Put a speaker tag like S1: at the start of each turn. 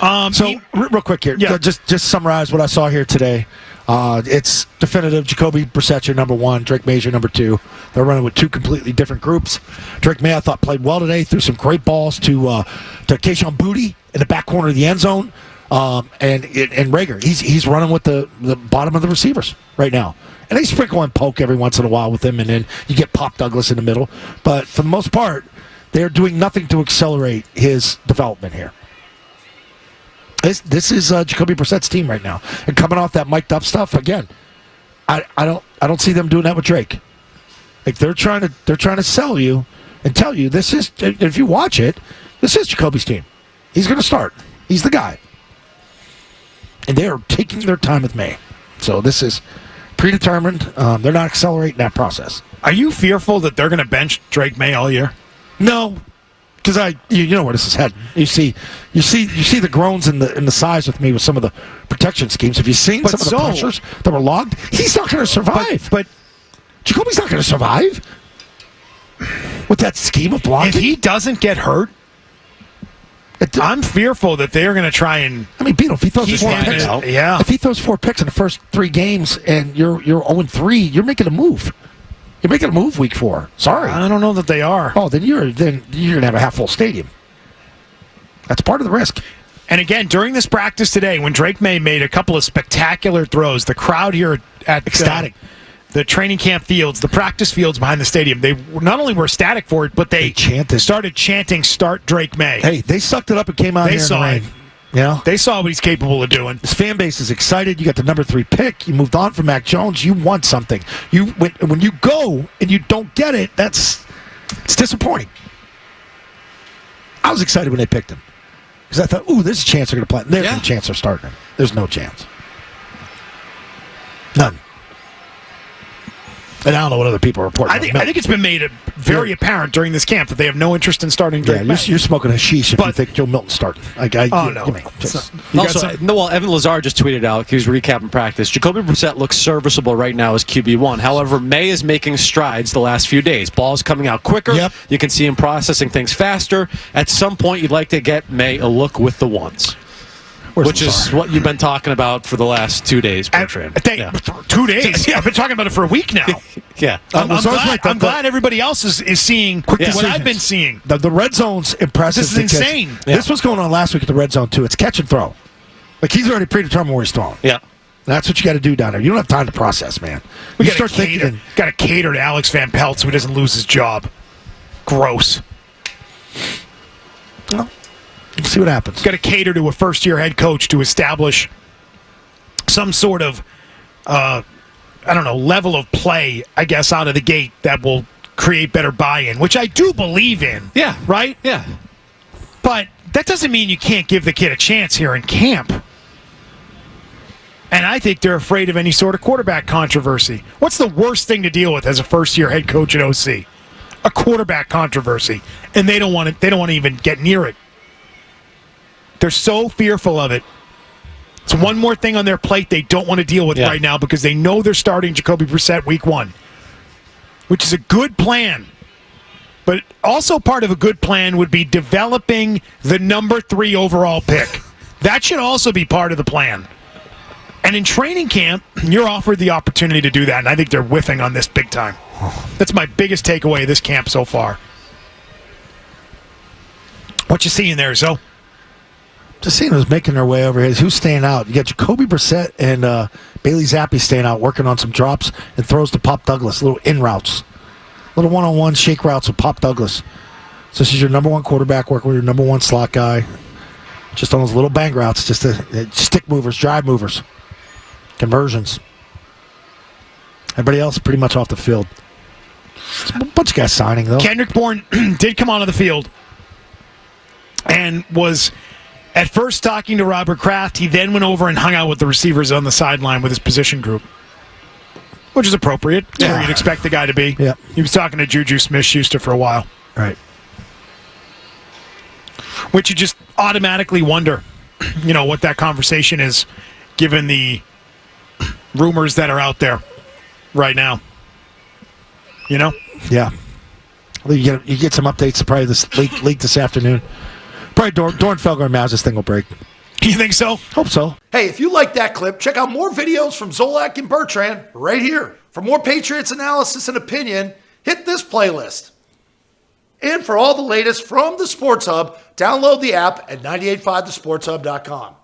S1: Real quick here.
S2: Yeah.
S1: Just summarize what I saw here today. It's definitive. Jacoby Brissett, your number one. Drake Maye, your number two. They're running with two completely different groups. Drake Maye, I thought, played well today. Threw some great balls to Keishon Boutte in the back corner of the end zone. And Rager, he's running with the bottom of the receivers right now. And they sprinkle and poke every once in a while with him, and then you get Pop Douglas in the middle. But for the most part, they're doing nothing to accelerate his development here. This is Jacoby Brissett's team right now, and coming off that mic'd up stuff again. I don't see them doing that with Drake. Like they're trying to sell you and tell you this is, if you watch it, this is Jacoby's team. He's going to start. He's the guy, and they are taking their time with Maye. So this is predetermined. They're not accelerating that process.
S2: Are you fearful that they're going to bench Drake Maye all year?
S1: No. Because you know where this is heading. You see the groans in the size with me with some of the protection schemes. Have you seen some of the pressures that were logged? He's not going to survive. But Jacoby's not going to survive with that scheme of blocking.
S2: If he doesn't get hurt, I'm fearful that they're going to try and.
S1: I mean, Beetle, if he throws
S2: keep
S1: four
S2: him
S1: picks,
S2: yeah.
S1: If he throws 4 picks in the first 3 games and you're 0-3, you're making a move. You're making a move week 4. Sorry.
S2: I don't know that they are.
S1: Oh, then you're going to have a half-full stadium. That's part of the risk.
S2: And again, during this practice today, when Drake Maye made a couple of spectacular throws, the crowd here at
S1: ecstatic.
S2: The training camp fields, the practice fields behind the stadium, they not only were ecstatic for it, but they started chanting, "Start Drake Maye."
S1: Hey, they sucked it up and came out here in the rain. You know?
S2: They saw what he's capable of doing.
S1: His fan base is excited. You got the number 3 pick. You moved on from Mac Jones. You want something. When you go and you don't get it, it's disappointing. I was excited when they picked him because I thought, ooh, there's a chance they're going to play. There's no chance they're starting him. There's no chance. None. And I don't know what other people are reporting.
S2: I think it's been made very apparent during this camp that they have no interest in starting Drake Maye.
S1: You're smoking hashish if you think Joe Milton's starting.
S3: Well, Evan Lazard just tweeted out, he was recapping practice, Jacoby Brissett looks serviceable right now as QB1. However, Maye is making strides the last few days. Ball's coming out quicker. Yep. You can see him processing things faster. At some point, you'd like to get Maye a look with the ones. Which is what you've been talking about for the last 2 days, Bertrand.
S2: 2 days? Yeah, I've been talking about it for a week now.
S3: Yeah.
S2: I'm glad everybody else is seeing what I've been seeing.
S1: The red zone's impressive.
S2: This is insane.
S1: This was going on last week at the red zone, too. It's catch and throw. Like, he's already predetermined where he's throwing.
S3: Yeah.
S1: That's what you got to do down there. You don't have time to process, man.
S2: We got to cater to Alex Van Pelt so he doesn't lose his job. Gross.
S1: Well, we'll see what happens.
S2: Got to cater to a first-year head coach to establish some sort of, level of play, I guess, out of the gate that will create better buy-in, which I do believe in.
S3: Yeah.
S2: Right?
S3: Yeah.
S2: But that doesn't mean you can't give the kid a chance here in camp. And I think they're afraid of any sort of quarterback controversy. What's the worst thing to deal with as a first-year head coach at OC? A quarterback controversy. And they don't want to even get near it. They're so fearful of it. It's one more thing on their plate they don't want to deal with right now because they know they're starting Jacoby Brissett week 1, which is a good plan. But also part of a good plan would be developing the number 3 overall pick. That should also be part of the plan. And in training camp, you're offered the opportunity to do that, and I think they're whiffing on this big time. That's my biggest takeaway of this camp so far. What you seeing there, Zo?
S1: Just seeing who's making their way over here. Who's staying out? You got Jacoby Brissett and Bailey Zappi staying out, working on some drops and throws to Pop Douglas, little in routes. Little one-on-one shake routes with Pop Douglas. So this is your number 1 quarterback working with your number 1 slot guy. Just on those little bang routes, just stick movers, drive movers, conversions. Everybody else pretty much off the field. It's a bunch of guys signing, though.
S2: Kendrick Bourne did come onto the field and was at first talking to Robert Kraft. He then went over and hung out with the receivers on the sideline with his position group, which is appropriate. Where you'd expect the guy to be.
S1: Yeah.
S2: He was talking to Juju Smith-Schuster for a while.
S1: Right.
S2: Which you just automatically wonder, what that conversation is, given the rumors that are out there right now.
S1: Yeah. You get some updates probably this late this afternoon. Probably Dornfelder and Maz, this thing will break.
S2: You think so?
S1: Hope so.
S4: Hey, if you like that clip, check out more videos from Zolak and Bertrand right here. For more Patriots analysis and opinion, hit this playlist. And for all the latest from the Sports Hub, download the app at 985thesportshub.com.